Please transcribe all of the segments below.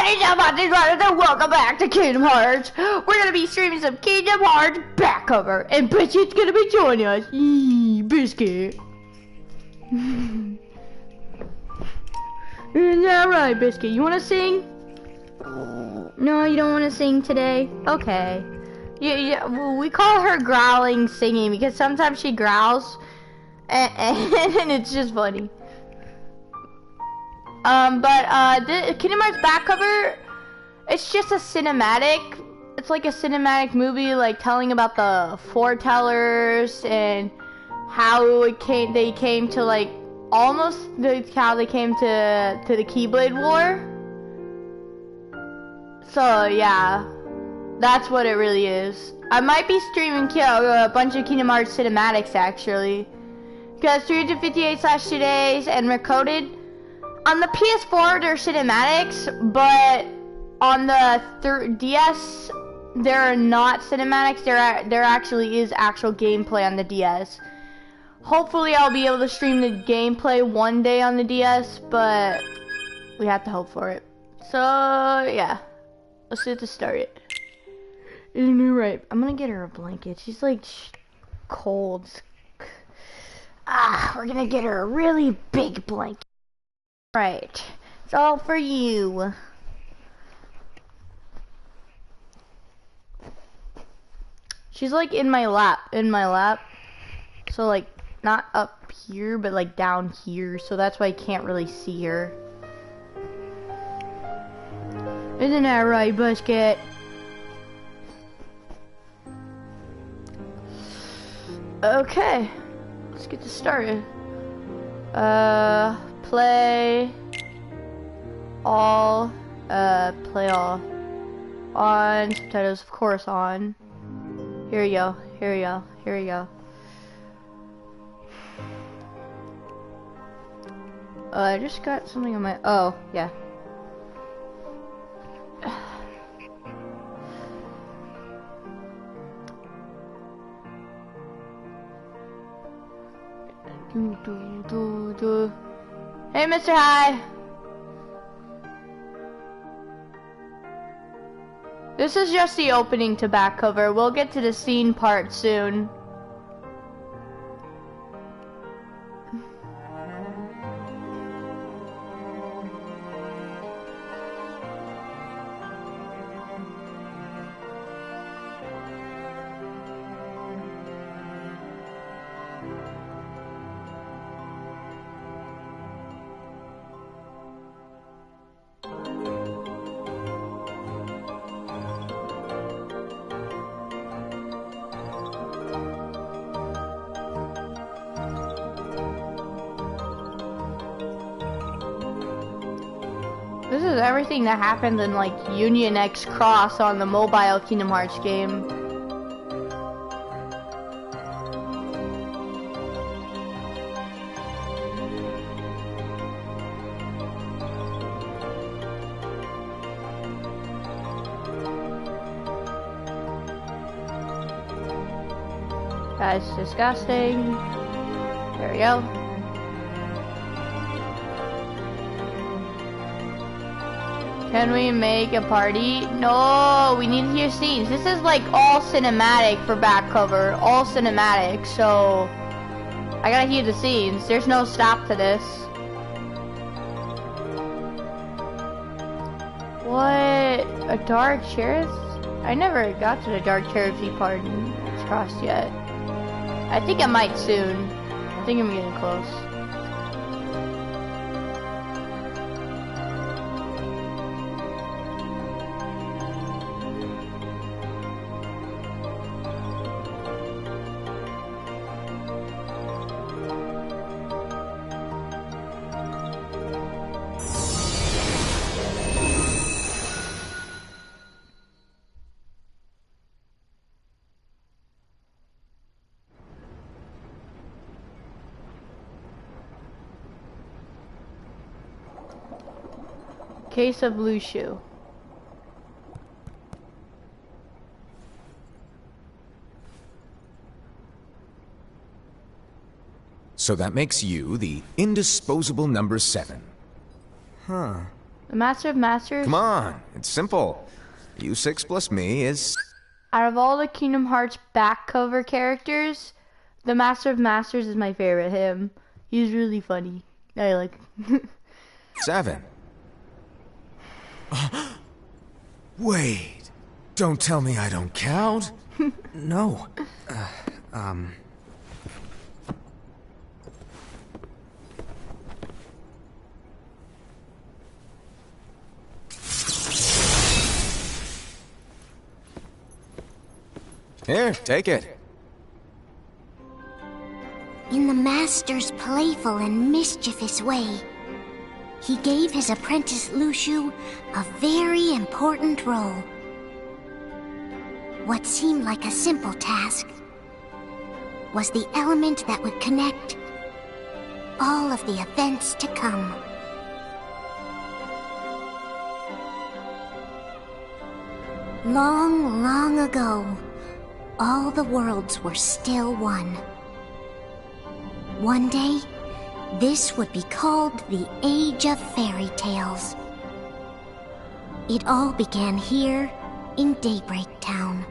What is up, monsties, and welcome back to Kingdom Hearts. We're gonna be streaming some Kingdom Hearts back cover, and Biscuit's gonna be joining us. Yee, Biscuit. Isn't that right, Biscuit? You wanna sing? No, you don't wanna sing today? Okay. Yeah, well, we call her growling singing because sometimes she growls, and it's just funny. The Kingdom Hearts back cover, it's just a cinematic. It's like a cinematic movie, like telling about the foretellers and how they came to like almost how they came to the Keyblade War. So yeah, that's what it really is. I might be streaming a bunch of Kingdom Hearts cinematics actually, because 358/2 days and recoded. On the PS4, there are cinematics, but on the DS, there are not cinematics. There actually is actual gameplay on the DS. Hopefully, I'll be able to stream the gameplay one day on the DS, but we have to hope for it. So, yeah. Let's get to start it. Right. I'm gonna get her a blanket. She's like cold. We're gonna get her a really big blanket. Right, it's all for you. She's like in my lap. So like not up here, but like down here. So that's why I can't really see her. Isn't that right, Biscuit? Okay, let's get this started. Play all, play all. On, subtitles of course on. Here we go, here we go, here we go. I just got something on my, oh, yeah. Hey, Mr. Hi. This is just the opening to back cover. We'll get to the scene part soon. This is everything that happened in like Union X Cross on the mobile Kingdom Hearts game. That's disgusting. There we go. Can we make a party? No, we need to hear scenes. This is like all cinematic for back cover. All cinematic, so I gotta hear the scenes. There's no stop to this. What? A dark sheriff? I never got to the dark sheriffy part in X Cross yet. I think I might soon. I think I'm getting close. Case of Lucio. So that makes you the indisposable number 7. Huh. The Master of Masters? Come on, it's simple. U6 plus me is... Out of all the Kingdom Hearts back cover characters, the Master of Masters is my favorite. Him. He's really funny. I like 7. Wait. Don't tell me I don't count. No. Here, take it. In the Master's playful and mischievous way, he gave his apprentice Lucio a very important role. What seemed like a simple task was the element that would connect all of the events to come. Long, long ago, all the worlds were still one. One day, this would be called the Age of Fairy Tales. It all began here in Daybreak Town.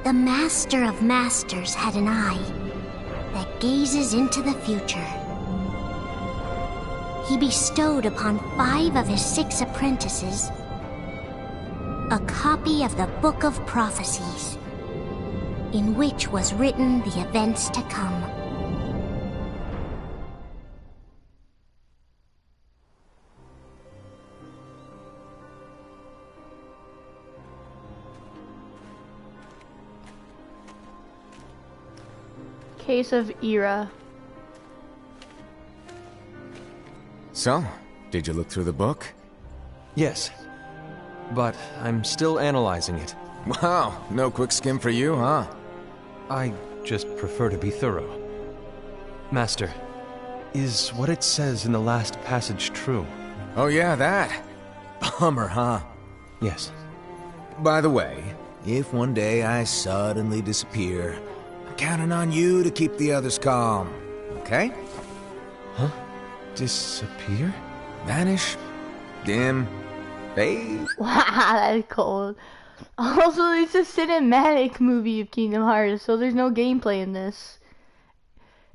The Master of Masters had an eye that gazes into the future. He bestowed upon 5 of his 6 apprentices a copy of the Book of Prophecies, in which was written the events to come. Case of Era. So, did you look through the book? Yes. But I'm still analyzing it. Wow, no quick skim for you, huh? I just prefer to be thorough. Master, is what it says in the last passage true? Oh yeah, that. Bummer, huh? Yes. By the way, if one day I suddenly disappear, I'm counting on you to keep the others calm, okay? Huh? Disappear? Vanish, dim, fade. Wow, that's cold. Also, it's a cinematic movie of Kingdom Hearts, so there's no gameplay in this.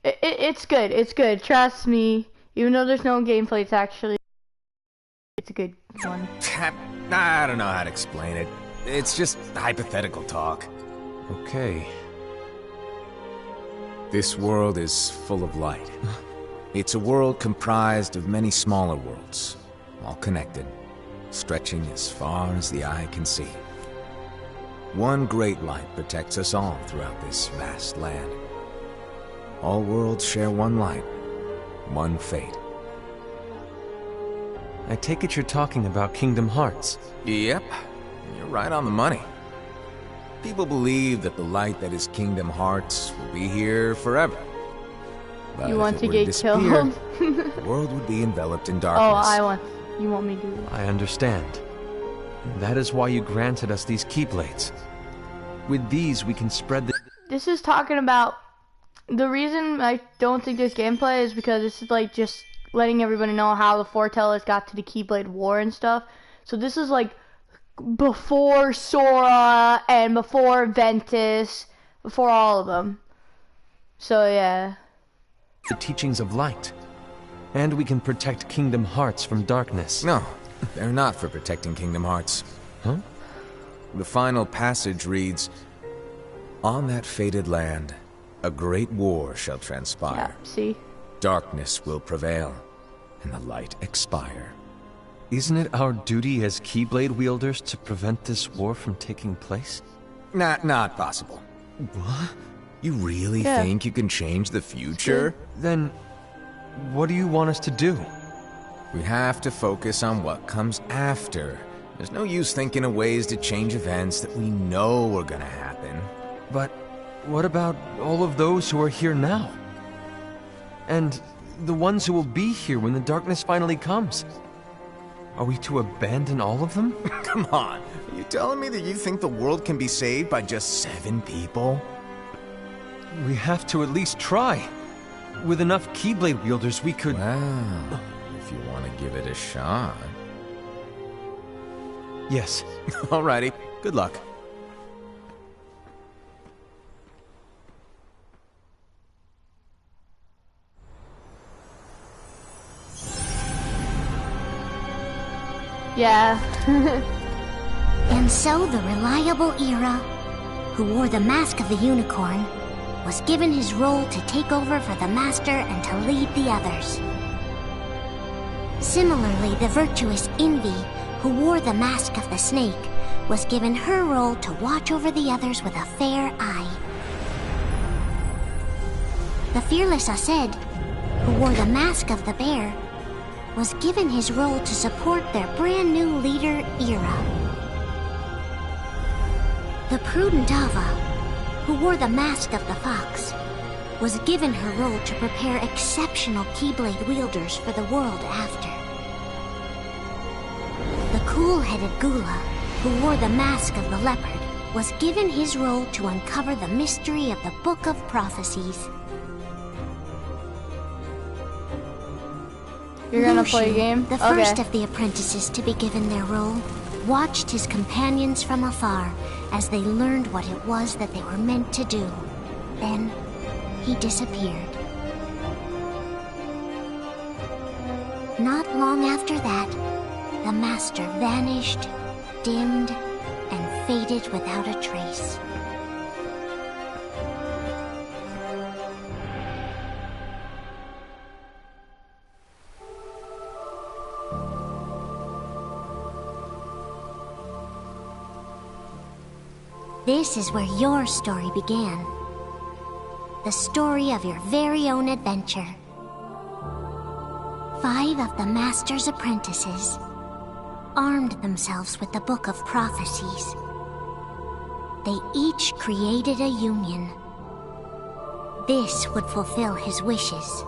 It's good. It's good. Trust me. Even though there's no gameplay, it's a good one. I don't know how to explain it. It's just hypothetical talk. Okay. This world is full of light. It's a world comprised of many smaller worlds, all connected, stretching as far as the eye can see. One great light protects us all throughout this vast land. All worlds share one light, one fate. I take it you're talking about Kingdom Hearts. Yep, you're right on the money. People believe that the light that is Kingdom Hearts will be here forever. But You want if to it were to get disappear, killed? the world would be enveloped in Oh, darkness. you want me to? I understand. That is why you granted us these Keyblades. With these, we can spread the... This is talking about... The reason I don't think there's gameplay is because this is like just letting everybody know how the Foretellers got to the Keyblade War and stuff. So this is like before Sora and before Ventus, before all of them. So yeah. the teachings of light. And we can protect Kingdom Hearts from darkness. No, they're not for protecting Kingdom Hearts. Huh? The final passage reads, "On that fated land, a great war shall transpire. Yeah, see? Darkness will prevail, and the light expire." Isn't it our duty as Keyblade wielders to prevent this war from taking place? Not possible. What? You really Yeah. think you can change the future? Then, what do you want us to do? We have to focus on what comes after. There's no use thinking of ways to change events that we know are gonna happen. But what about all of those who are here now? And the ones who will be here when the darkness finally comes? Are we to abandon all of them? Come on, are you telling me that you think the world can be saved by just 7 people? We have to at least try. With enough Keyblade wielders, we could... Well, if you want to give it a shot. Yes. Alrighty, good luck. Yeah. And so the reliable Era, who wore the mask of the unicorn, was given his role to take over for the Master and to lead the others. Similarly, the virtuous Envy, who wore the mask of the snake, was given her role to watch over the others with a fair eye. The fearless Aced, who wore the mask of the bear, was given his role to support their brand new leader, Era. The prudent Ava, who wore the mask of the fox, was given her role to prepare exceptional Keyblade wielders for the world after. The cool-headed Gula, who wore the mask of the leopard, was given his role to uncover the mystery of the Book of Prophecies. You're gonna play a Lucian, game? the Okay. first of the apprentices to be given their role, watched his companions from afar as they learned what it was that they were meant to do. Then, he disappeared. Not long after that, the Master vanished, dimmed, and faded without a trace. This is where your story began. The story of your very own adventure. 5 of the Master's apprentices armed themselves with the Book of Prophecies. They each created a union. This would fulfill his wishes.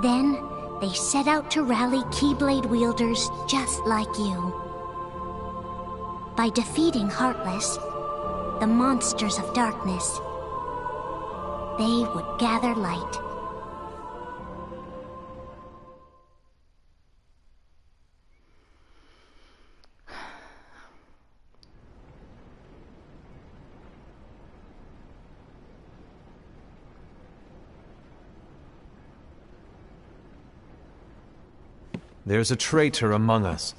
Then, they set out to rally Keyblade wielders just like you. By defeating Heartless, the monsters of darkness, they would gather light. There's a traitor among us.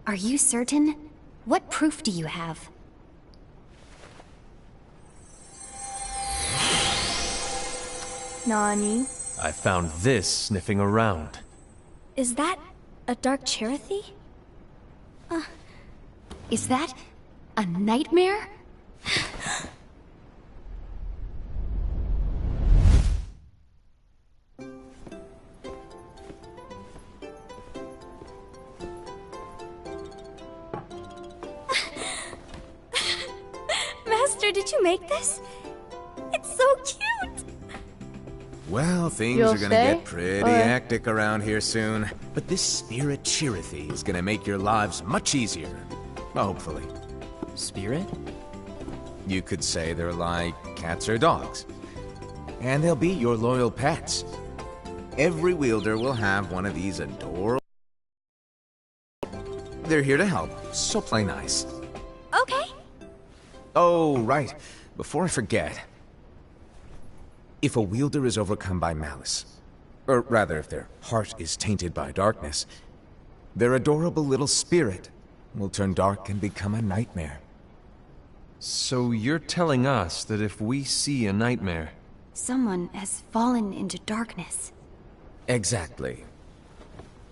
Are you certain? What proof do you have? Nani? I found this sniffing around. Is that a dark Cherothy? Is that a nightmare? Master, did you make this? It's so cute! Well, things You'll are gonna stay? get pretty Or- hectic around here soon. But this spirit Cherothy is gonna make your lives much easier. Hopefully. Spirit? You could say they're like cats or dogs. And they'll be your loyal pets. Every wielder will have one of these adorable... They're here to help, so play nice. Okay. Oh, right. Before I forget. If a wielder is overcome by malice, or rather if their heart is tainted by darkness, their adorable little spirit will turn dark and become a nightmare. So you're telling us that if we see a nightmare... Someone has fallen into darkness. Exactly.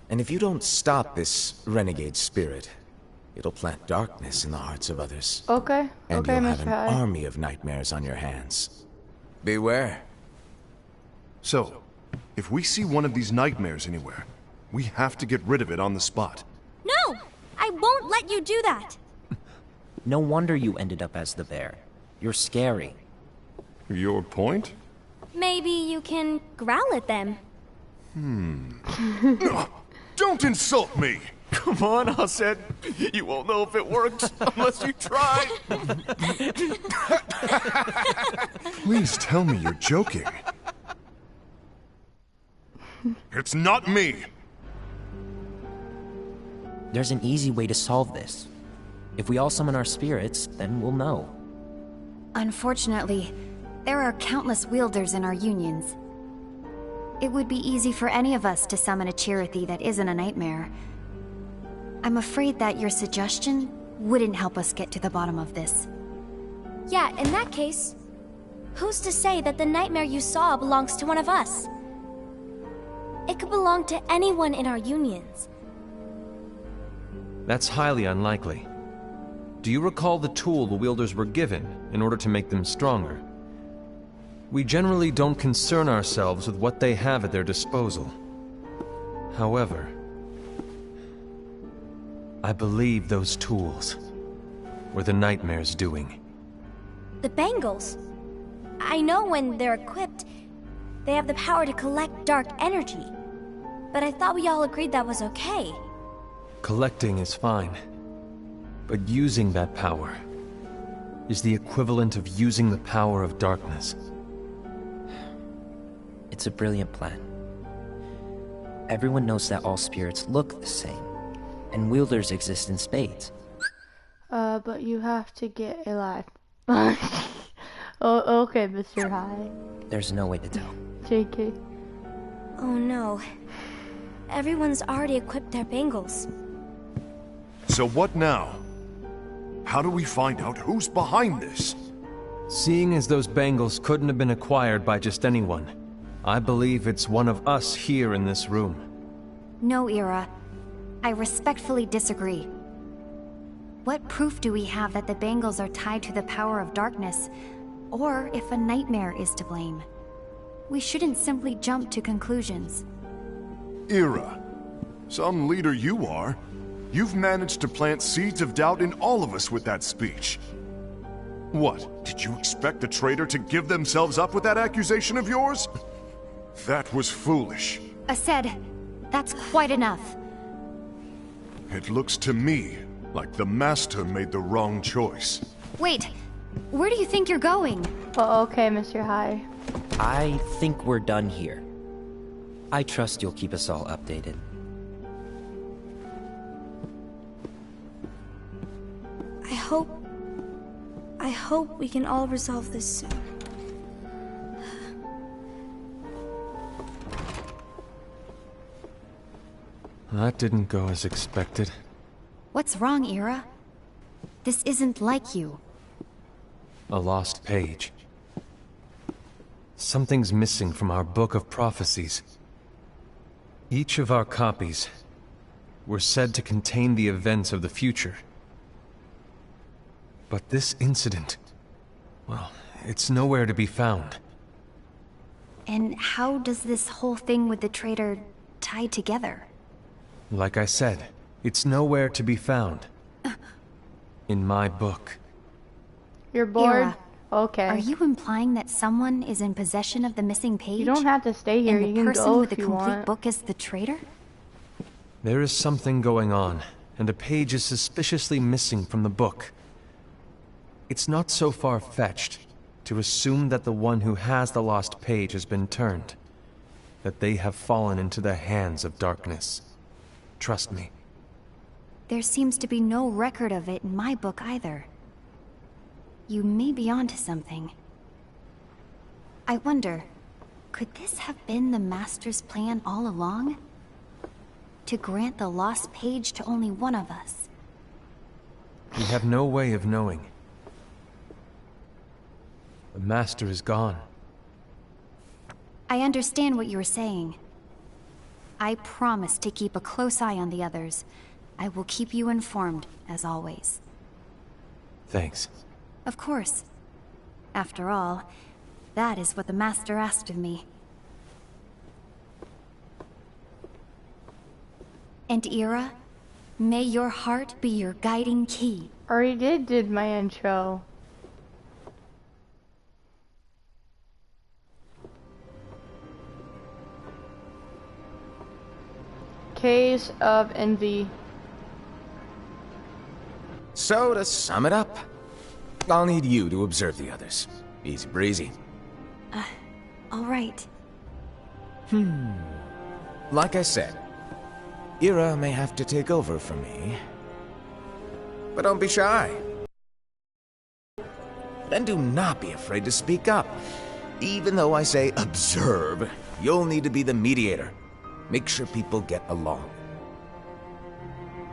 And if you don't stop this renegade spirit, it'll plant darkness in the hearts of others. Okay. And Okay, you'll have Mr. an High. army of nightmares on your hands. Beware. So, if we see one of these nightmares anywhere, we have to get rid of it on the spot. No! I won't let you do that! No wonder you ended up as the bear. You're scary. Your point? Maybe you can growl at them. Don't insult me! Come on, Aced. You won't know if it works unless you try. Please tell me you're joking. It's not me! There's an easy way to solve this. If we all summon our spirits, then we'll know. Unfortunately, there are countless wielders in our unions. It would be easy for any of us to summon a Chirithy that isn't a nightmare. I'm afraid that your suggestion wouldn't help us get to the bottom of this. Yeah, in that case, who's to say that the nightmare you saw belongs to one of us? It could belong to anyone in our unions. That's highly unlikely. Do you recall the tool the wielders were given in order to make them stronger? We generally don't concern ourselves with what they have at their disposal. However, I believe those tools were the nightmare's doing. The bangles. I know when they're equipped, they have the power to collect dark energy. But I thought we all agreed that was okay. Collecting is fine, but using that power is the equivalent of using the power of darkness. It's a brilliant plan. Everyone knows that all spirits look the same, and wielders exist in spades. But you have to get alive. Oh, okay, Mr. High. There's no way to tell. JK. Oh no. Everyone's already equipped their bangles. So what now? How do we find out who's behind this? Seeing as those bangles couldn't have been acquired by just anyone, I believe it's one of us here in this room. No, Ira. I respectfully disagree. What proof do we have that the bangles are tied to the power of darkness, or if a nightmare is to blame? We shouldn't simply jump to conclusions. Ira, some leader you are. You've managed to plant seeds of doubt in all of us with that speech. What, did you expect the traitor to give themselves up with that accusation of yours? That was foolish. Aced, that's quite enough. It looks to me like the Master made the wrong choice. Wait, where do you think you're going? Oh, okay, Mr. High. I think we're done here. I trust you'll keep us all updated. I hope we can all resolve this soon. That didn't go as expected. What's wrong, Ira? This isn't like you. A lost page. Something's missing from our book of prophecies. Each of our copies were said to contain the events of the future. But this incident, well, it's nowhere to be found. And how does this whole thing with the traitor tie together? Like I said, it's nowhere to be found. In my book. You're bored? Ira, Okay. are you implying that someone is in possession of the missing page? You don't have to stay here. And You the can person go with if the you complete want. book is the traitor? There is something going on, and a page is suspiciously missing from the book. It's not so far-fetched to assume that the one who has the lost page has been turned, that they have fallen into the hands of darkness. Trust me. There seems to be no record of it in my book either. You may be onto something. I wonder, could this have been the Master's plan all along? To grant the lost page to only one of us? We have no way of knowing. The Master is gone. I understand what you're saying. I promise to keep a close eye on the others. I will keep you informed, as always. Thanks. Of course. After all, that is what the Master asked of me. And Ira, may your heart be your guiding key. Already did my intro. Caves of Envy. So, to sum it up, I'll need you to observe the others. Easy breezy. All right. Like I said, Ira may have to take over for me. But don't be shy. And do not be afraid to speak up. Even though I say observe, you'll need to be the mediator. Make sure people get along.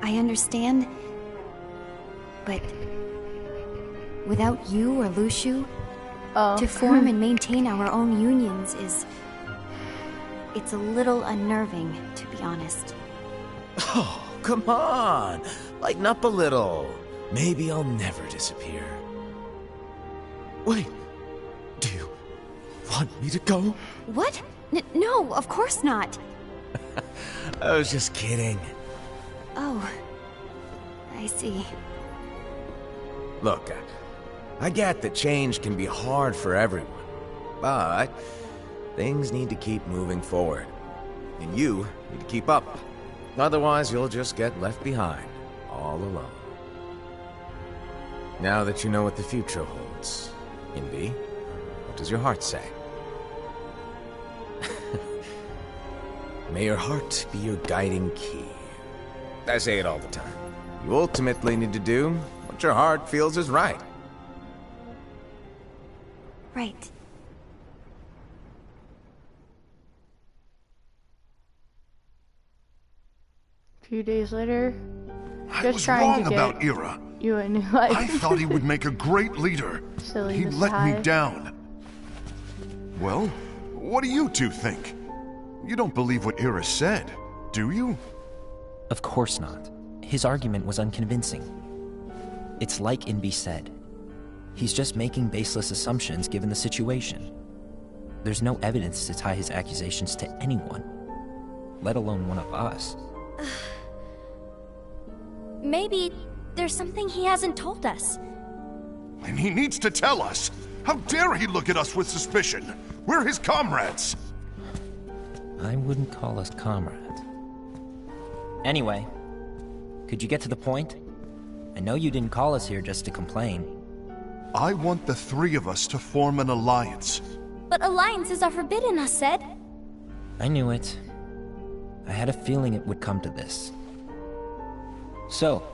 I understand, but without you or Lushu, to form and maintain our own unions it's a little unnerving, to be honest. Oh, come on. Lighten up a little. Maybe I'll never disappear. Wait. Do you want me to go? What? No, of course not. I was just kidding. Oh, I see. Look, I get that change can be hard for everyone, but things need to keep moving forward. And you need to keep up. Otherwise, you'll just get left behind, all alone. Now that you know what the future holds, Envy, what does your heart say? May your heart be your guiding key. I say it all the time. You ultimately need to do what your heart feels is right. Right. A few days later, I was wrong about Ira. You a new life. I thought he would make a great leader. Silly He let me Messiah. down. Well, what do you two think? You don't believe what Ira said, do you? Of course not. His argument was unconvincing. It's like Inbi said. He's just making baseless assumptions given the situation. There's no evidence to tie his accusations to anyone, let alone one of us. Maybe there's something he hasn't told us. And he needs to tell us. How dare he look at us with suspicion? We're his comrades. I wouldn't call us comrades. Anyway, could you get to the point? I know you didn't call us here just to complain. I want the three of us to form an alliance. But alliances are forbidden, us said. I knew it. I had a feeling it would come to this. So,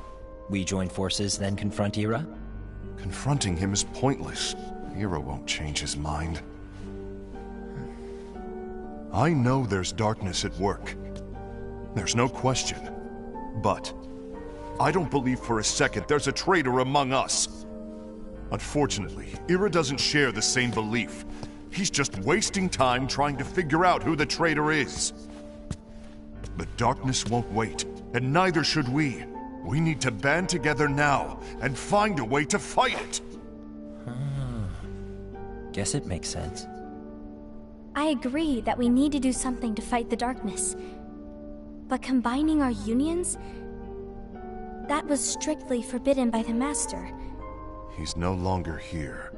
we join forces, then confront Ira? Confronting him is pointless. Ira won't change his mind. I know there's darkness at work. There's no question. But I don't believe for a second there's a traitor among us. Unfortunately, Ira doesn't share the same belief. He's just wasting time trying to figure out who the traitor is. But darkness won't wait, and neither should we. We need to band together now and find a way to fight it. Guess it makes sense. I agree that we need to do something to fight the darkness. But combining our unions? That was strictly forbidden by the Master. He's no longer here.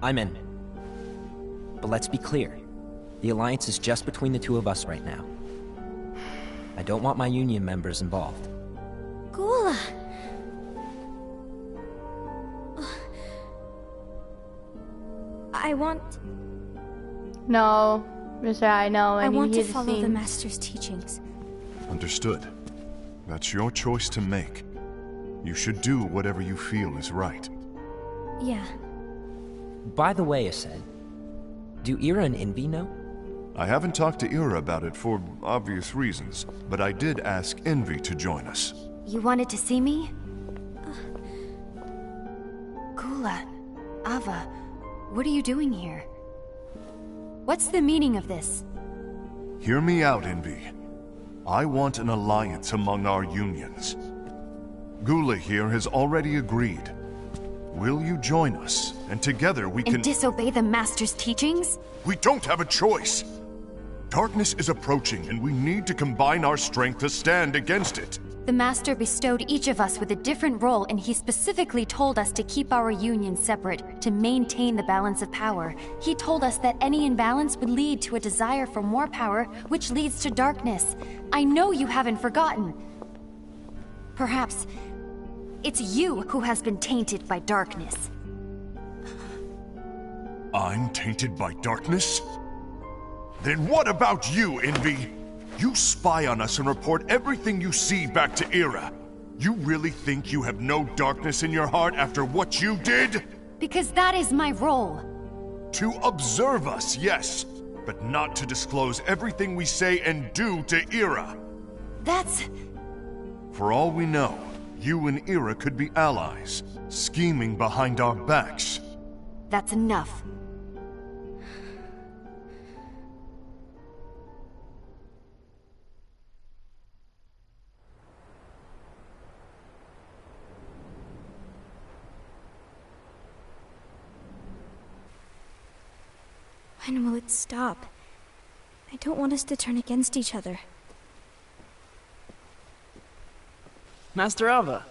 I'm in. But let's be clear. The alliance is just between the two of us right now. I don't want my union members involved. Gula! I want... No, Mr. I know. I want to to follow the Master's teachings. Understood. That's your choice to make. You should do whatever you feel is right. Yeah. By the way, Ased, do Ira and Invi know? I haven't talked to Ira about it for obvious reasons, but I did ask Envy to join us. You wanted to see me? Gula, Ava, what are you doing here? What's the meaning of this? Hear me out, Envy. I want an alliance among our unions. Gula here has already agreed. Will you join us, and together we can— And disobey the Master's teachings? We don't have a choice! Darkness is approaching, and we need to combine our strength to stand against it. The Master bestowed each of us with a different role, and he specifically told us to keep our union separate, to maintain the balance of power. He told us that any imbalance would lead to a desire for more power, which leads to darkness. I know you haven't forgotten. Perhaps it's you who has been tainted by darkness. I'm tainted by darkness? Then what about you, Envy? You spy on us and report everything you see back to Era. You really think you have no darkness in your heart after what you did? Because that is my role. To observe us, yes, but not to disclose everything we say and do to Era. That's... For all we know, you and Era could be allies, scheming behind our backs. That's enough. When will it stop? I don't want us to turn against each other. Master Alva.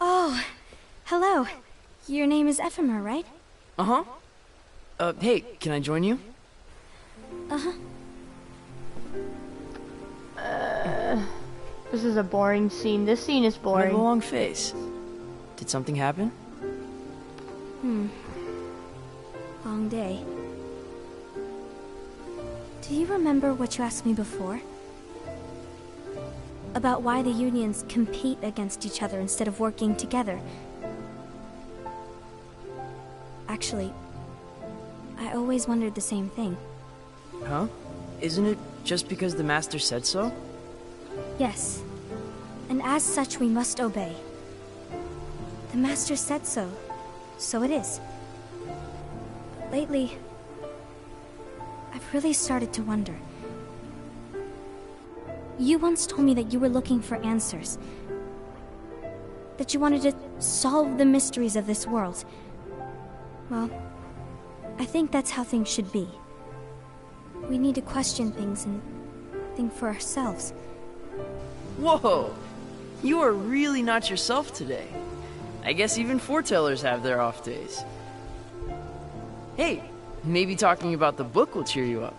Oh, hello. Your name is Ephemer, right? Uh-huh. Hey, can I join you? Uh-huh. This is a boring scene. This scene is You boring. have a long face. Did something happen? Long day. Do you remember what you asked me before? About why the unions compete against each other instead of working together. Actually, I always wondered the same thing. Huh? Isn't it just because the Master said so? Yes. And as such, we must obey. The Master said so. So it is. Lately, I've really started to wonder. You once told me that you were looking for answers. That you wanted to solve the mysteries of this world. Well, I think that's how things should be. We need to question things and think for ourselves. Whoa! You are really not yourself today. I guess even foretellers have their off days. Hey, maybe talking about the book will cheer you up.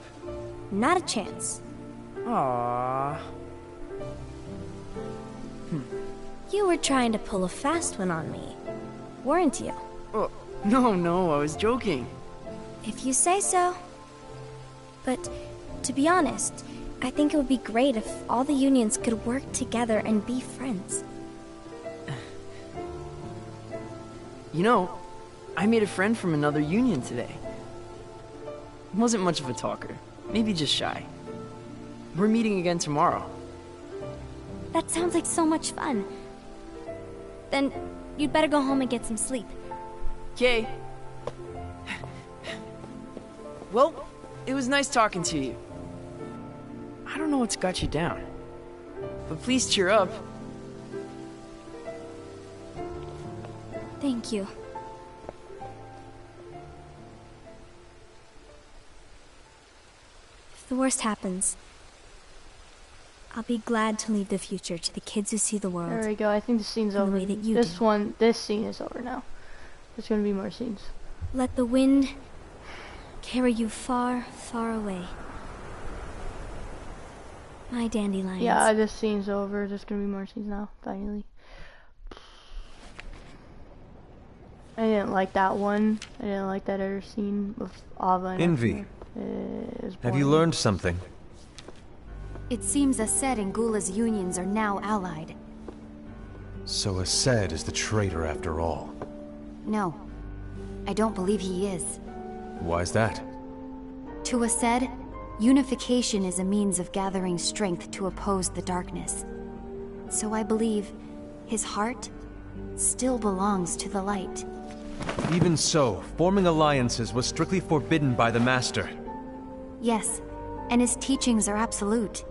Not a chance. Aww. You were trying to pull a fast one on me, weren't you? Oh, no, I was joking. If you say so. But, to be honest, I think it would be great if all the unions could work together and be friends. You know, I made a friend from another union today. Wasn't much of a talker, maybe just shy. We're meeting again tomorrow. That sounds like so much fun. Then, you'd better go home and get some sleep. Okay. Well, it was nice talking to you. I don't know what's got you down, but please cheer up. Thank you. If the worst happens, I'll be glad to leave the future to the kids who see the world. There we go. I think the scene's in the over. way that you This do. this scene is over now. There's gonna be more scenes. Let the wind carry you far, far away. My dandelions. Yeah, this scene's over. There's gonna be more scenes now, finally. I didn't like that one. I didn't like that other scene with Ava and Envy. It was Have you boring. learned something? It seems Ased and Gula's unions are now allied. So Ased is the traitor after all. No, I don't believe he is. Why's that? To Ased, unification is a means of gathering strength to oppose the darkness. So I believe his heart still belongs to the light. Even so, forming alliances was strictly forbidden by the Master. Yes, and his teachings are absolute.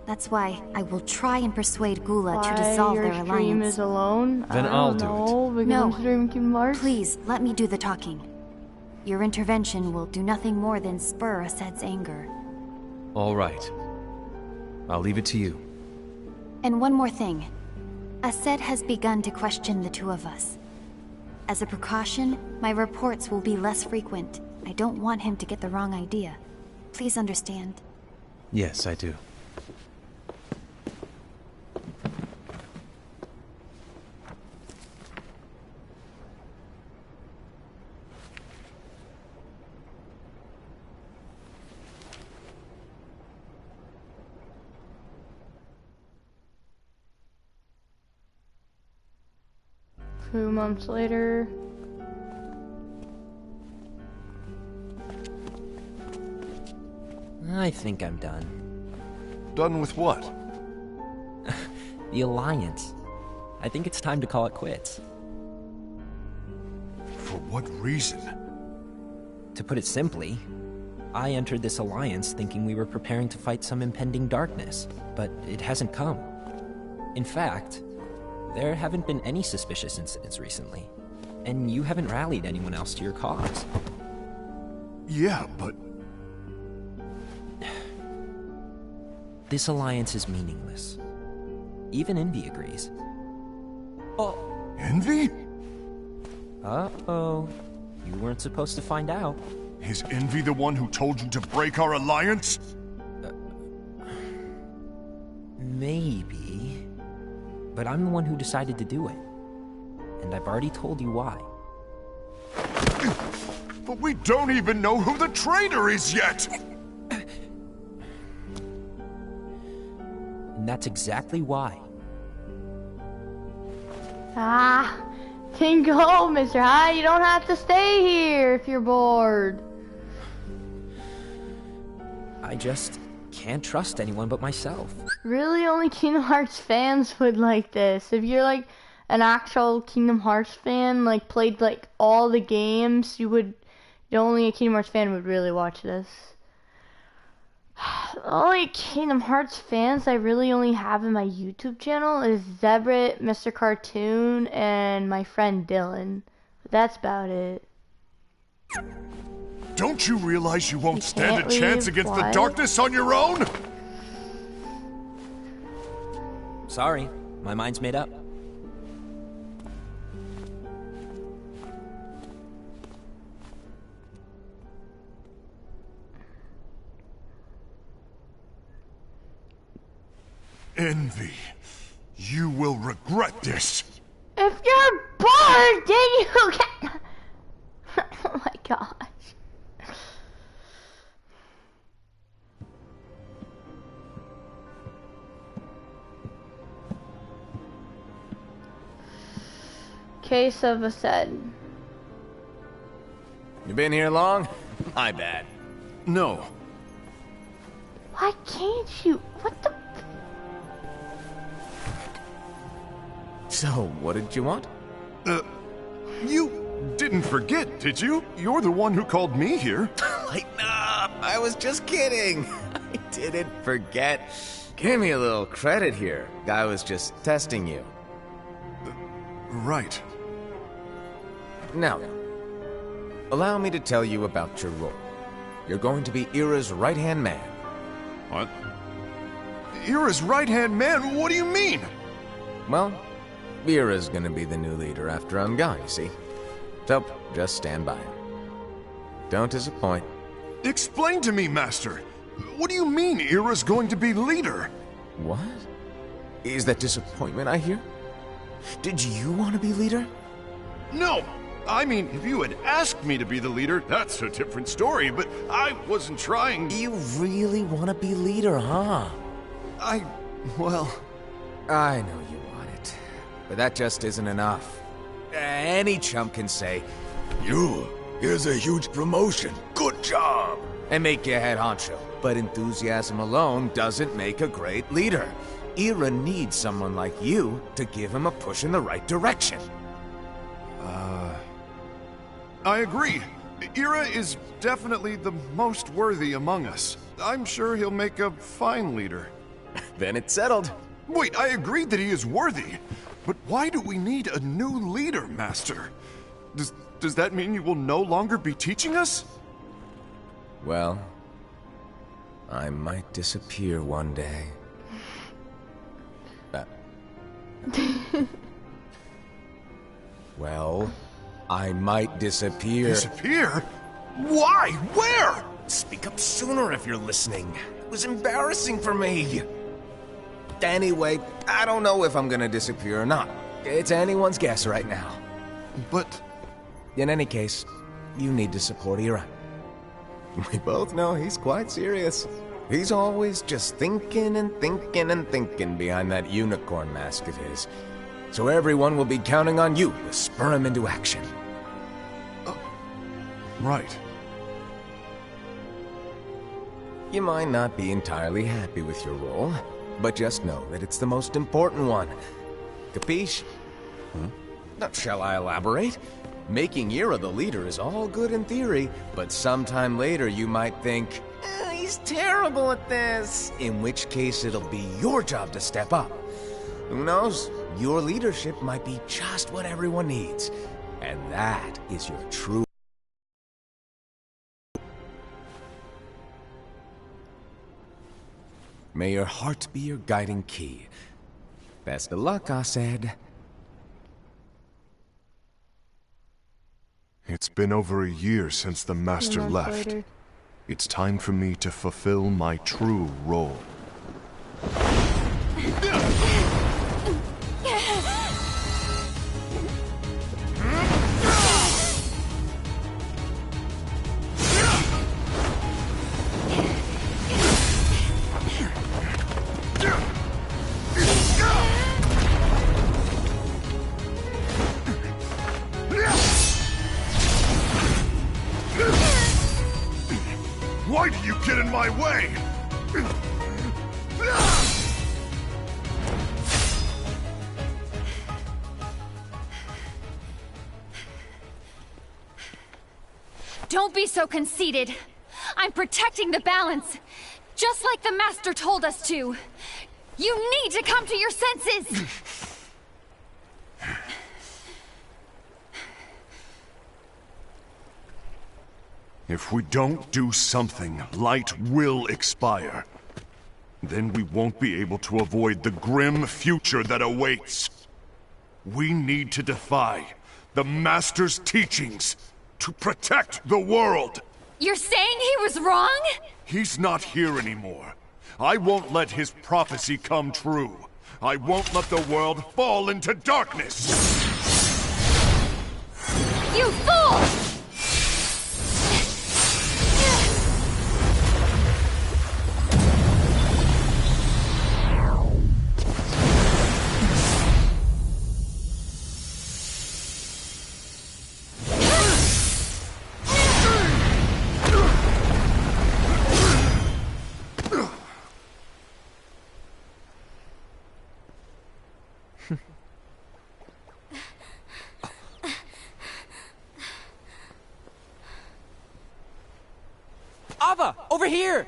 That's why I will try and persuade Gula to dissolve your their stream alliance. is alone? Then I I'll don't do it. know, because No. I'm streaming Kingdom Hearts. Please, let me do the talking. Your intervention will do nothing more than spur Ased's anger. All right. I'll leave it to you. And one more thing. Ased has begun to question the two of us. As a precaution, my reports will be less frequent. I don't want him to get the wrong idea. Please understand. Yes, I do. 2 months later. I think I'm done. Done with what? The Alliance. I think it's time to call it quits. For what reason? To put it simply, I entered this alliance thinking we were preparing to fight some impending darkness, but it hasn't come. In fact, there haven't been any suspicious incidents recently, and you haven't rallied anyone else to your cause. Yeah, but... This alliance is meaningless. Even Envy agrees. Oh. Envy? Uh-oh. You weren't supposed to find out. Is Envy the one who told you to break our alliance? Maybe. But I'm the one who decided to do it. And I've already told you why. But we don't even know who the traitor is yet! And that's exactly why. Ah, can go, Mr. High. You don't have to stay here if you're bored. I just can't trust anyone but myself. Really, only Kingdom Hearts fans would like this. If you're like an actual Kingdom Hearts fan, like played like all the games, only a Kingdom Hearts fan would really watch this. The only Kingdom Hearts fans I really only have in my YouTube channel is Zebret, Mr. Cartoon, and my friend Dylan. But that's about it. Don't you realize you won't stand a leave? chance against the What? darkness on your own? Sorry, my mind's made up. Envy, you will regret this. If you're bored, then you can... Oh my gosh. Case of a said. You been here long? My bad. No. Why can't you? What the? So, what did you want? You didn't forget, did you? You're the one who called me here. Lighten up! I was just kidding. I didn't forget. Give me a little credit here. I was just testing you. Right. Now, allow me to tell you about your role. You're going to be Ira's right-hand man. What? Ira's right-hand man? What do you mean? Well, Ira's gonna be the new leader after I'm gone, you see. So, just stand by. Don't disappoint. Explain to me, Master. What do you mean Ira's going to be leader? What? Is that disappointment I hear? Did you want to be leader? No! I mean, if you had asked me to be the leader, that's a different story, but I wasn't trying... You really want to be leader, huh? Well... I know you want it, but that just isn't enough. Any chump can say, here's a huge promotion, good job, and make you head honcho. But enthusiasm alone doesn't make a great leader. Ira needs someone like you to give him a push in the right direction. I agree. Ira is definitely the most worthy among us. I'm sure he'll make a fine leader. Then it's settled. Wait, I agreed that he is worthy. But why do we need a new leader, Master? Does that mean you will no longer be teaching us? Well, I might disappear one day. Well, I might disappear. Disappear? Why? Where? Speak up sooner if you're listening. It was embarrassing for me. Anyway, I don't know if I'm gonna disappear or not. It's anyone's guess right now. But... In any case, you need to support Ira. We both know he's quite serious. He's always just thinking and thinking and thinking behind that unicorn mask of his. So everyone will be counting on you to spur him into action. Right. You might not be entirely happy with your role, but just know that it's the most important one. Capiche? Now, shall I elaborate? Making Ira the leader is all good in theory, but sometime later you might think, he's terrible at this. In which case it'll be your job to step up. Who knows? Your leadership might be just what everyone needs. And that is your true... May your heart be your guiding key. Best of luck, I said. It's been over a year since the Master left. It's time for me to fulfill my true role. Why do you get in my way? Don't be so conceited. I'm protecting the balance, just like the Master told us to. You need to come to your senses! If we don't do something, light will expire. Then we won't be able to avoid the grim future that awaits. We need to defy the Master's teachings to protect the world. You're saying he was wrong? He's not here anymore. I won't let his prophecy come true. I won't let the world fall into darkness. You fool! Ava, over here!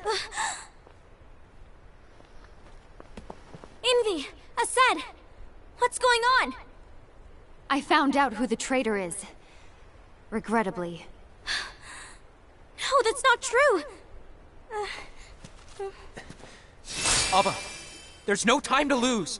Envy! Ased! What's going on? I found out who the traitor is. Regrettably. No, that's not true! Ava, there's no time to lose!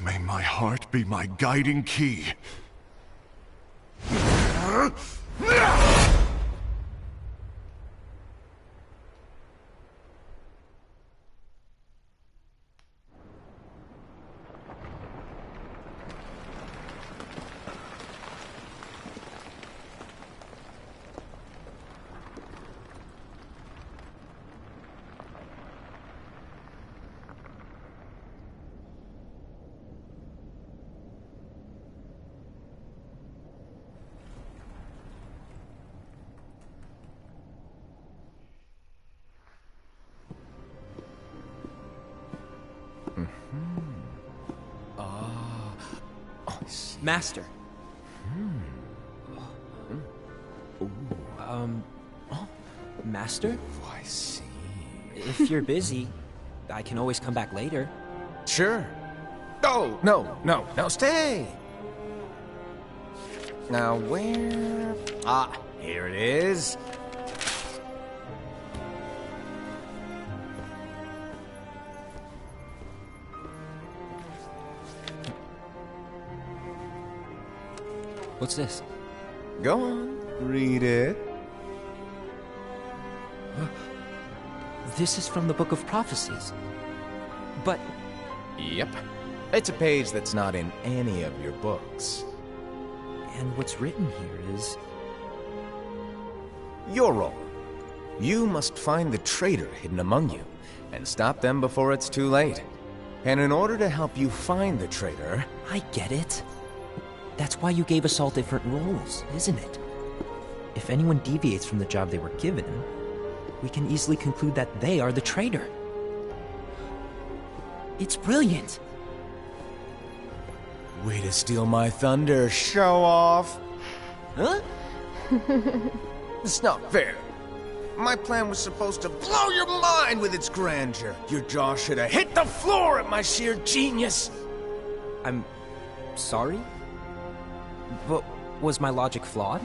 May my heart be my guiding key. Master. Master? I see. If you're busy, I can always come back later. Sure. Oh, no, stay! Now where... Ah, here it is. What's this? Go on, read it. This is from the Book of Prophecies. But Yep. It's a page that's not in any of your books. And what's written here is... Your role. You must find the traitor hidden among you, and stop them before it's too late. And in order to help you find the traitor... I get it. That's why you gave us all different roles, isn't it? If anyone deviates from the job they were given, we can easily conclude that they are the traitor. It's brilliant. Way to steal my thunder, show off. Huh? It's not fair. My plan was supposed to blow your mind with its grandeur. Your jaw should have hit the floor at my sheer genius. I'm sorry? But was my logic flawed?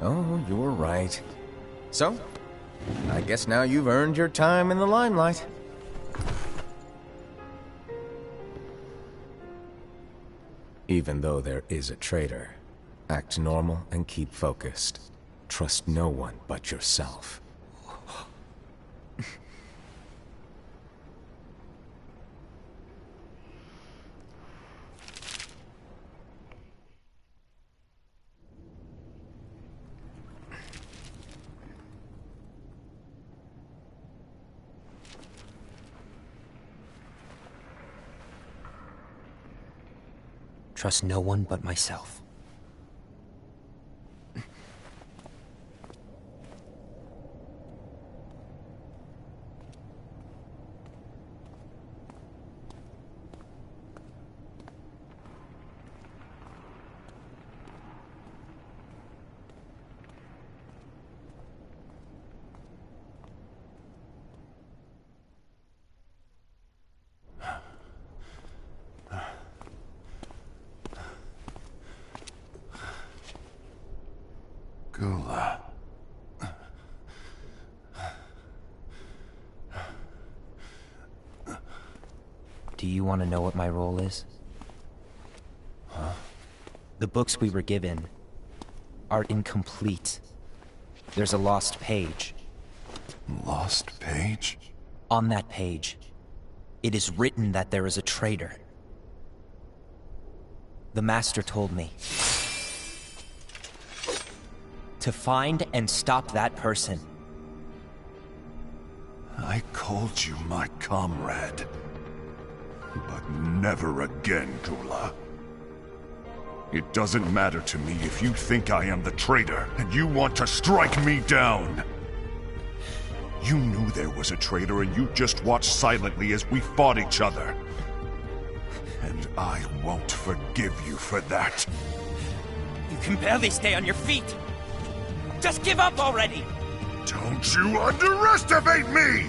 Oh, you were right. So, I guess now you've earned your time in the limelight. Even though there is a traitor, act normal and keep focused. Trust no one but yourself. Trust no one but myself. Gula. Do you want to know what my role is? Huh? The books we were given are incomplete. There's a lost page. Lost page? On that page, it is written that there is a traitor. The Master told me to find and stop that person. I called you my comrade. But never again, Gula. It doesn't matter to me if you think I am the traitor, and you want to strike me down. You knew there was a traitor, and you just watched silently as we fought each other. And I won't forgive you for that. You can barely stay on your feet. Just give up already! Don't you underestimate me!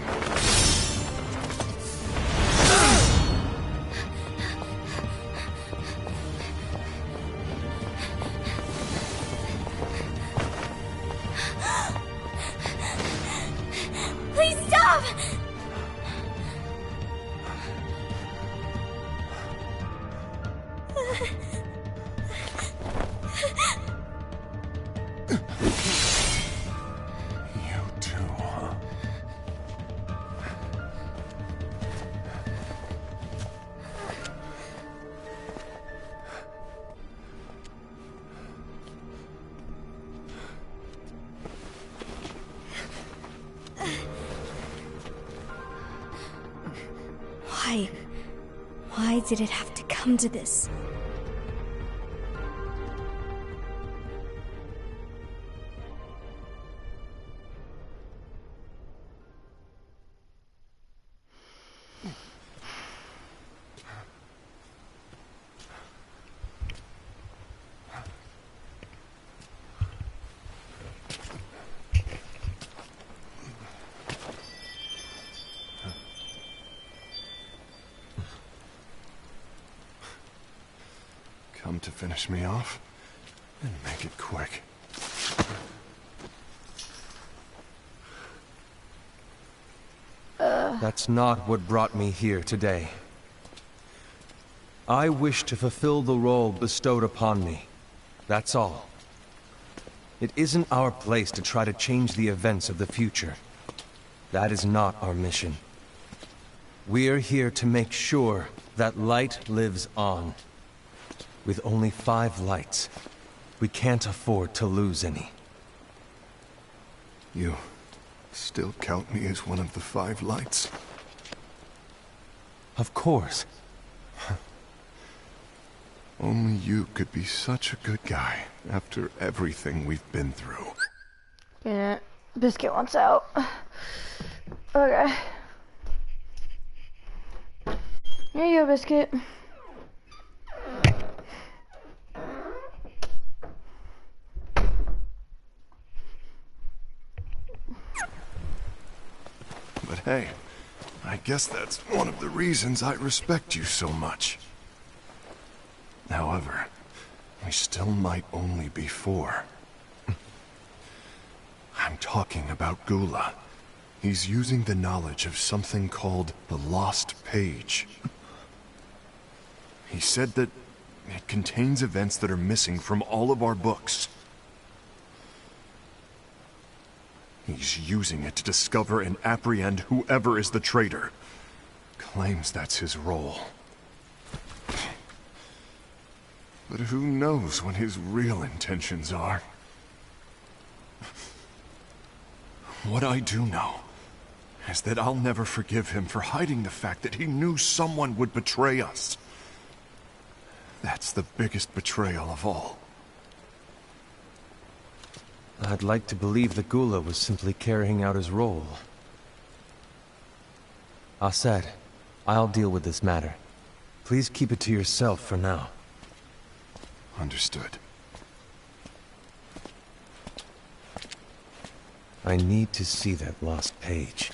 Please stop! You too, huh? Why did it have to come to this? Come to finish me off? And make it quick. That's not what brought me here today. I wish to fulfill the role bestowed upon me. That's all. It isn't our place to try to change the events of the future. That is not our mission. We're here to make sure that light lives on. With only 5 lights, we can't afford to lose any. You still count me as one of the 5 lights? Of course. Only you could be such a good guy after everything we've been through. Yeah, Biscuit wants out. Okay. Here you go, Biscuit. But hey, I guess that's one of the reasons I respect you so much. However, we still might only be 4. I'm talking about Gula. He's using the knowledge of something called the Lost Page. He said that it contains events that are missing from all of our books. He's using it to discover and apprehend whoever is the traitor. Claims that's his role. But who knows what his real intentions are? What I do know is that I'll never forgive him for hiding the fact that he knew someone would betray us. That's the biggest betrayal of all. I'd like to believe that Gula was simply carrying out his role. Aset, I'll deal with this matter. Please keep it to yourself for now. Understood. I need to see that lost page.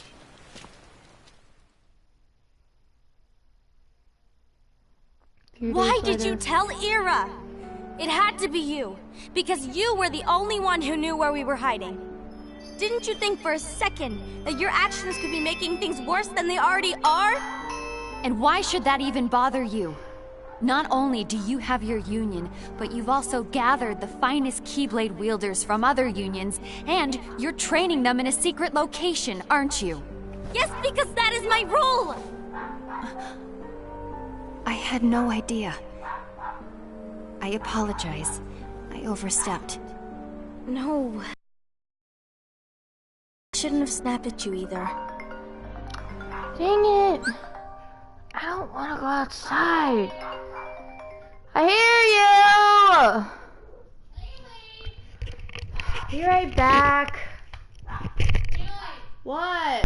Why did you tell Ira? It had to be you, because you were the only one who knew where we were hiding. Didn't you think for a second that your actions could be making things worse than they already are? And why should that even bother you? Not only do you have your union, but you've also gathered the finest Keyblade wielders from other unions, and you're training them in a secret location, aren't you? Yes, because that is my role! I had no idea. I apologize. I overstepped. No. I shouldn't have snapped at you either. Dang it! I don't want to go outside. I hear you! Be right back. What?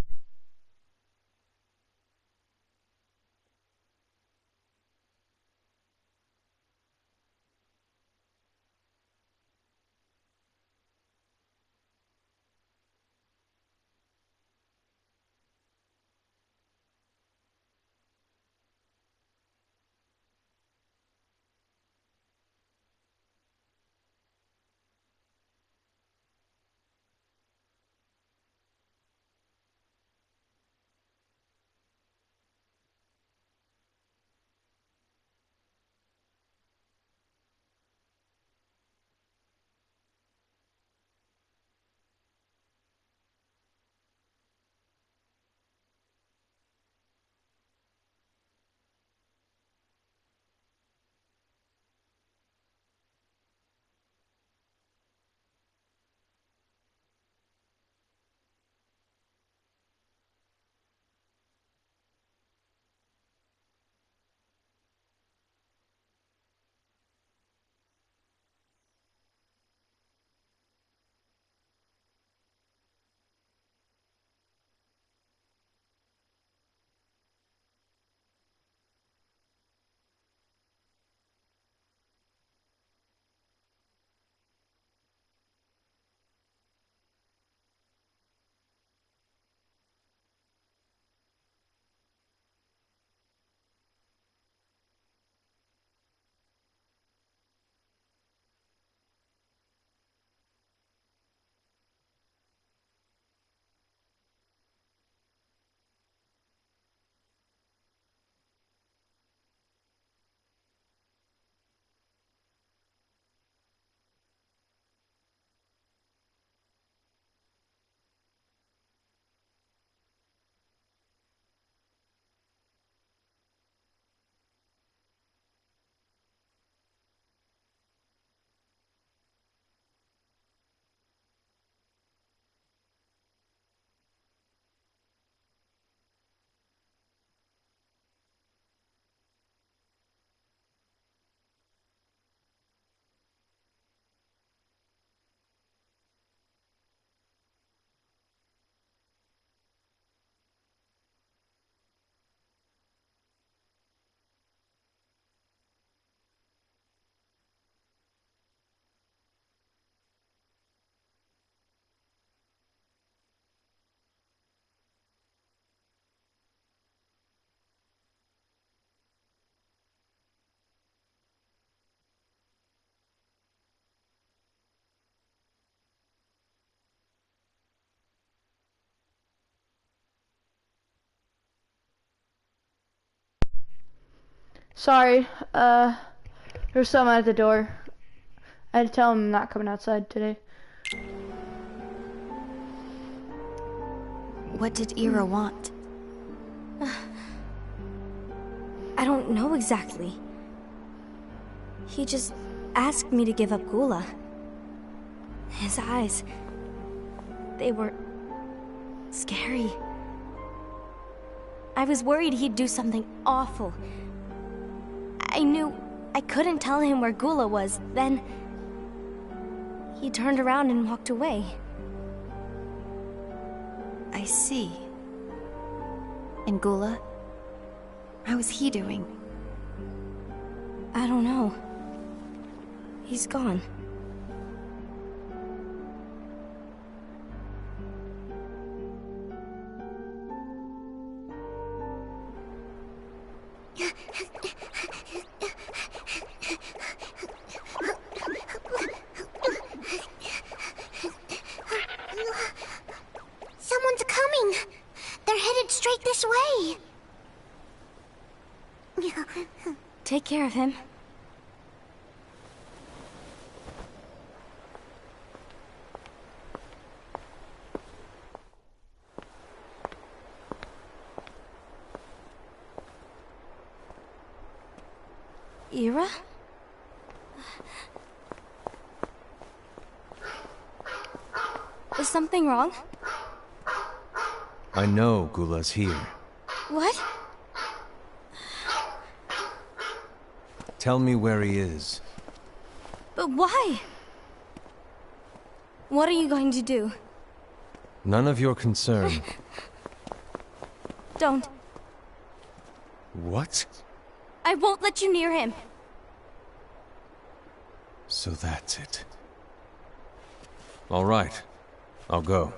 Sorry, there's someone at the door. I had to tell him I'm not coming outside today. What did Ira want? I don't know exactly. He just asked me to give up Gula. His eyes, they were scary. I was worried he'd do something awful. I knew I couldn't tell him where Gula was. Then he turned around and walked away. I see. And Gula? How is he doing? I don't know. He's gone. Someone's coming! They're headed straight this way! Take care of him. Ira? Is something wrong? I know Gula's here. What? Tell me where he is. But why? What are you going to do? None of your concern. Don't. What? I won't let you near him. So that's it. All right. I'll go.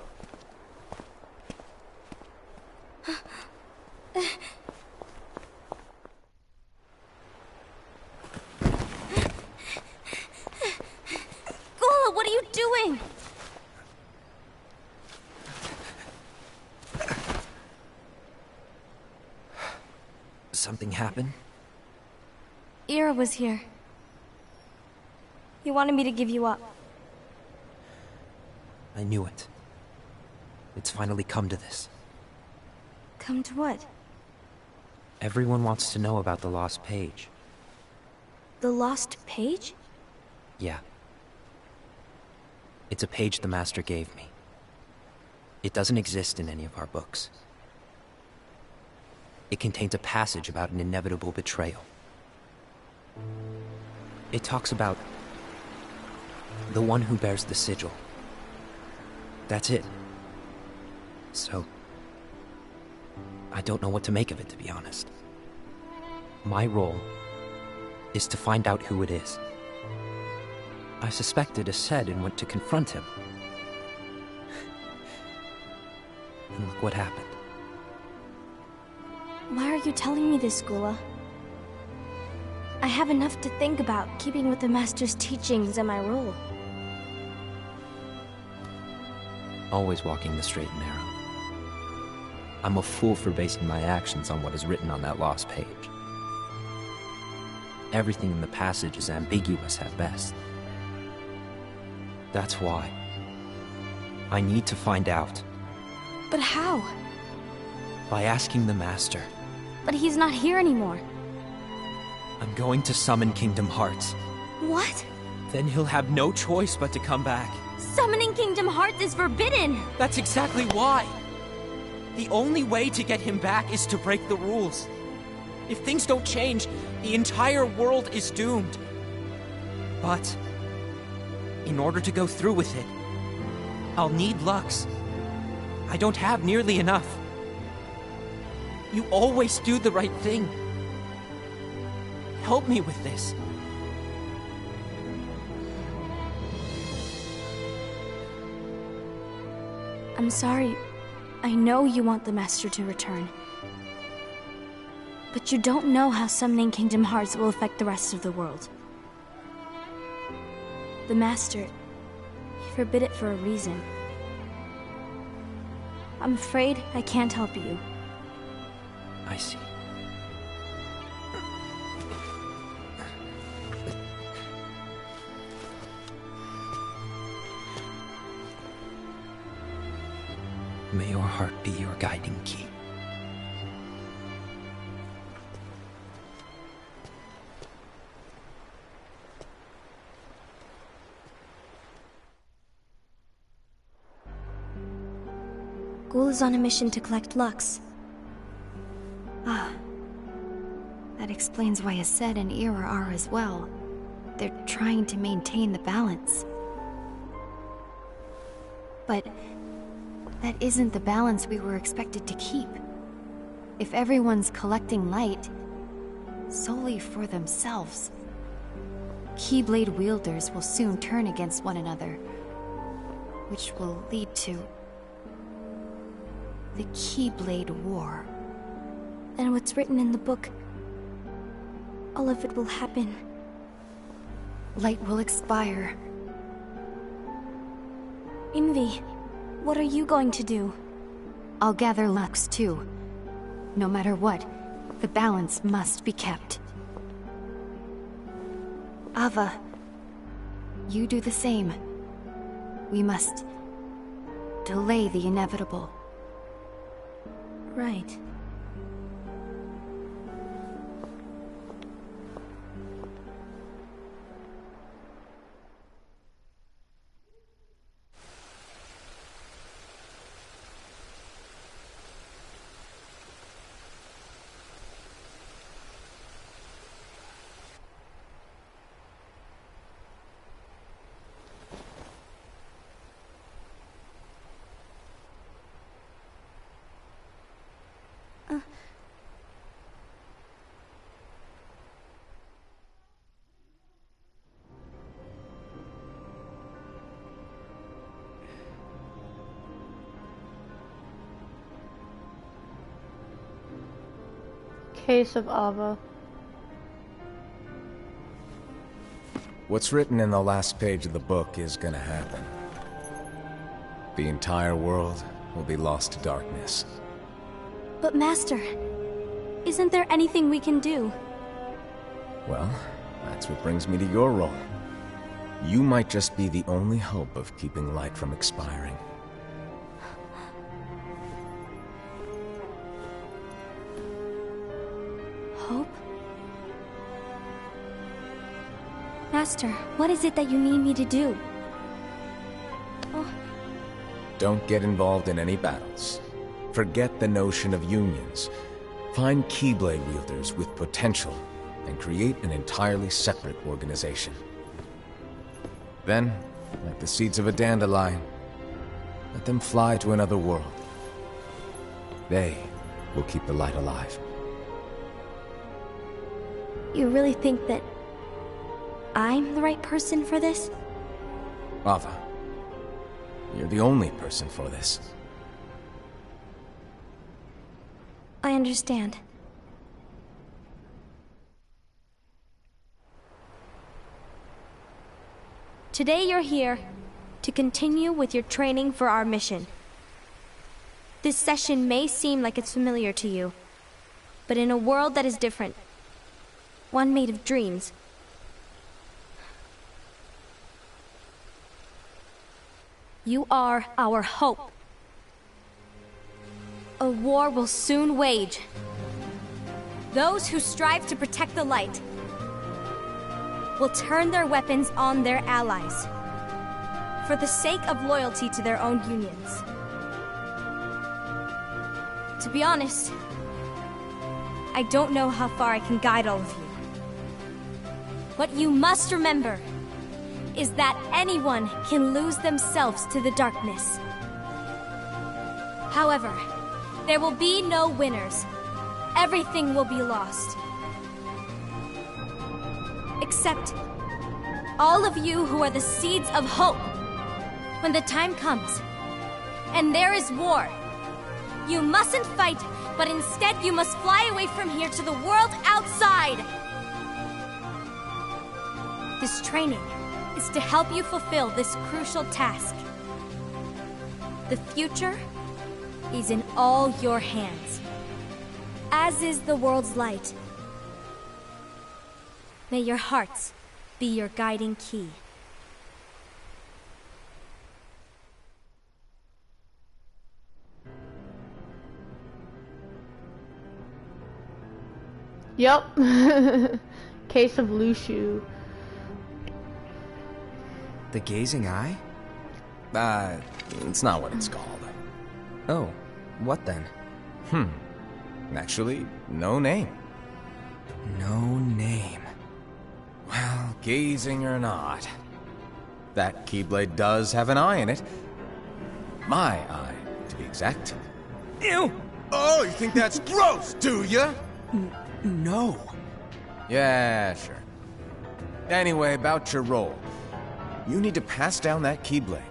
Gula, what are you doing? Something happened? Ira was here. He wanted me to give you up. I knew it. It's finally come to this. Come to what? Everyone wants to know about the lost page. The lost page? Yeah. It's a page the Master gave me. It doesn't exist in any of our books. It contains a passage about an inevitable betrayal. It talks about the one who bears the sigil. That's it. So, I don't know what to make of it, to be honest. My role is to find out who it is. I suspected Ased and went to confront him. And look what happened. Why are you telling me this, Gula? I have enough to think about, keeping with the Master's teachings and my role. Always walking the straight and narrow. I'm a fool for basing my actions on what is written on that lost page. Everything in the passage is ambiguous at best. That's why I need to find out. But how? By asking the Master. But he's not here anymore. I'm going to summon Kingdom Hearts. What? Then he'll have no choice but to come back. Summoning Kingdom Hearts is forbidden! That's exactly why! The only way to get him back is to break the rules. If things don't change, the entire world is doomed. But in order to go through with it, I'll need Lux. I don't have nearly enough. You always do the right thing. Help me with this. I'm sorry. I know you want the Master to return. But you don't know how summoning Kingdom Hearts will affect the rest of the world. The Master, he forbid it for a reason. I'm afraid I can't help you. I see. May your heart be your guiding key. Ghoul is on a mission to collect Lux. Ah. That explains why Aset and Ira are as well. They're trying to maintain the balance. But that isn't the balance we were expected to keep. If everyone's collecting light solely for themselves, Keyblade wielders will soon turn against one another, which will lead to the Keyblade War. And what's written in the book, all of it will happen. Light will expire. Envy, what are you going to do? I'll gather Lux too. No matter what, the balance must be kept. Ava, you do the same. We must delay the inevitable. Right. Case of Ava. What's written in the last page of the book is gonna happen. The entire world will be lost to darkness. But Master, isn't there anything we can do? Well, that's what brings me to your role. You might just be the only hope of keeping light from expiring. Hope? Master, what is it that you need me to do? Oh. Don't get involved in any battles. Forget the notion of unions. Find Keyblade wielders with potential and create an entirely separate organization. Then, like the seeds of a dandelion, let them fly to another world. They will keep the light alive. You really think that I'm the right person for this? Ava, you're the only person for this. I understand. Today you're here to continue with your training for our mission. This session may seem like it's familiar to you, but in a world that is different, one made of dreams, you are our hope. A war will soon wage. Those who strive to protect the light will turn their weapons on their allies for the sake of loyalty to their own unions. To be honest, I don't know how far I can guide all of you. What you must remember is that anyone can lose themselves to the darkness. However, there will be no winners. Everything will be lost. Except all of you who are the seeds of hope. When the time comes, and there is war, you mustn't fight, but instead you must fly away from here to the world outside. This training is to help you fulfill this crucial task. The future is in all your hands, as is the world's light. May your hearts be your guiding key. Yup. Case of Lushu. The gazing eye? It's not what it's called. Oh, what then? Actually, no name. No name. Well, gazing or not, that Keyblade does have an eye in it. My eye, to be exact. Ew! Oh, you think that's gross, do ya? No. Yeah, sure. Anyway, about your role. You need to pass down that Keyblade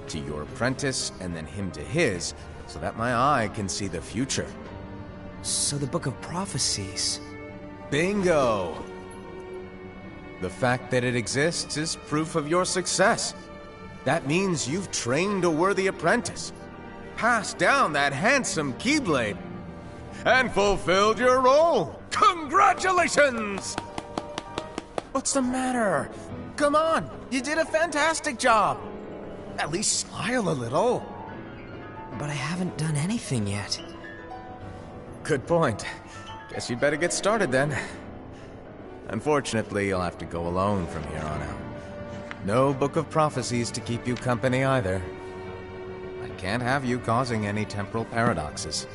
to your apprentice and then him to his, so that my eye can see the future. So the Book of Prophecies... Bingo! The fact that it exists is proof of your success. That means you've trained a worthy apprentice, passed down that handsome Keyblade, and fulfilled your role. Congratulations! What's the matter? Come on, you did a fantastic job. At least smile a little. But I haven't done anything yet. Good point. Guess you'd better get started then. Unfortunately, you'll have to go alone from here on out. No Book of Prophecies to keep you company either. I can't have you causing any temporal paradoxes.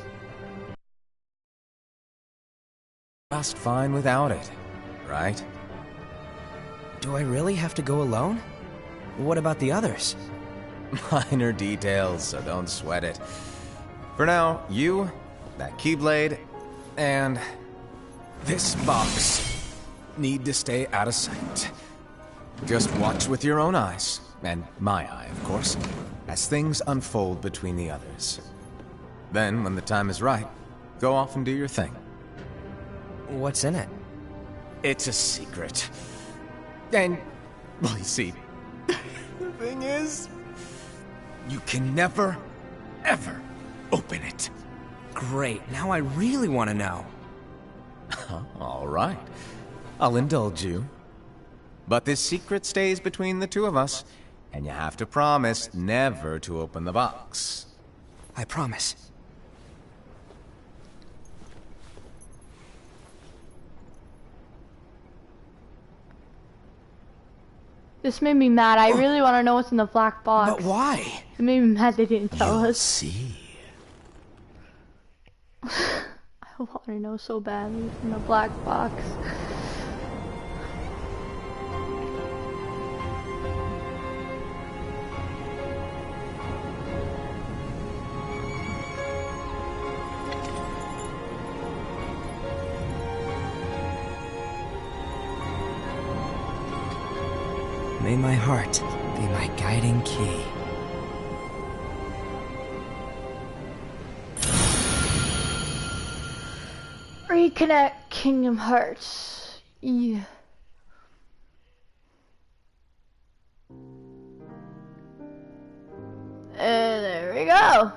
Just fine without it, right? Do I really have to go alone? What about the others? Minor details, so don't sweat it. For now, you, that Keyblade, and this box need to stay out of sight. Just watch with your own eyes, and my eye, of course, as things unfold between the others. Then, when the time is right, go off and do your thing. What's in it? It's a secret. And, well, you see, the thing is, you can never, ever open it. Great, now I really want to know. All right. I'll indulge you. But this secret stays between the two of us, and you have to promise never to open the box. I promise. This made me mad. I really want to know what's in the black box. But why? It made me mad they didn't tell us. See. I want to know so badly what's in the black box. May my heart be my guiding key. Reconnect Kingdom Hearts. Yeah. And there we go.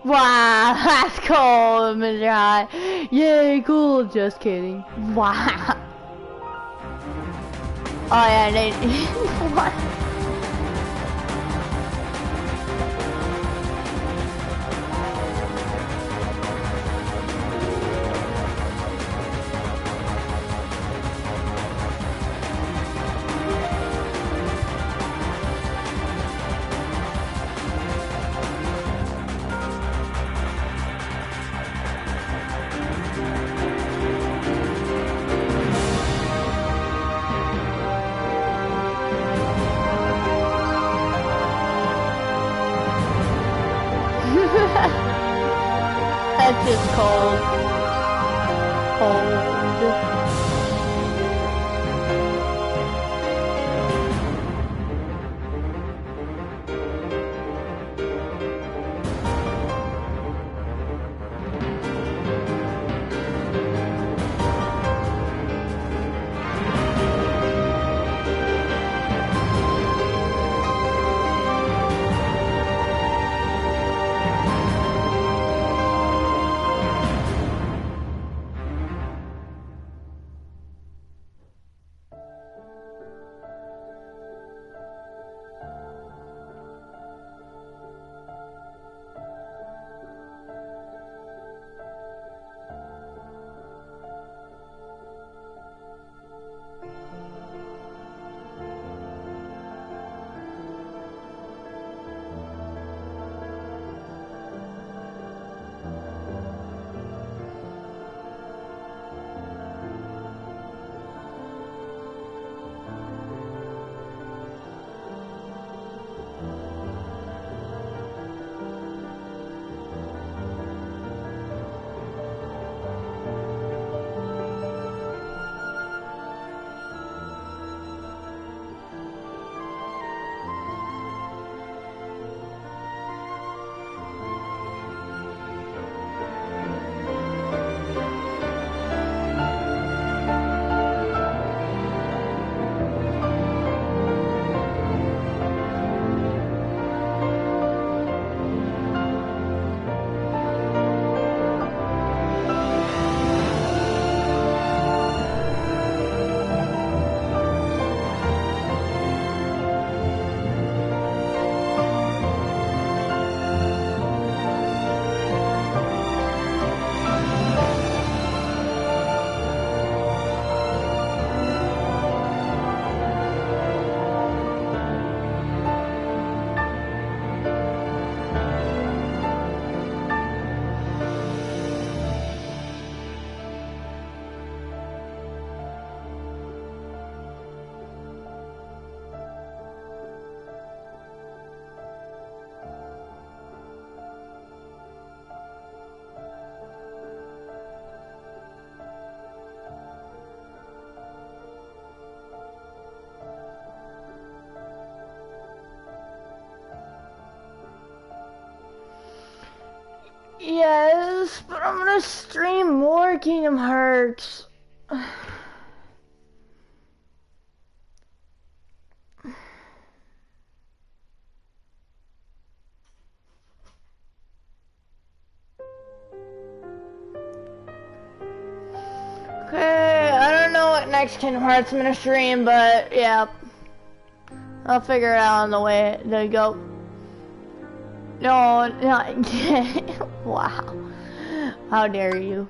Wow, that's cool, Mr. High. Yay, cool. Just kidding. Wow. Oh yeah, they. What? That's just cold. Cold. want to stream more Kingdom Hearts. Okay, I don't know what next Kingdom Hearts I'm gonna stream, but yeah. I'll figure it out on the way to go. No, not wow. How dare you.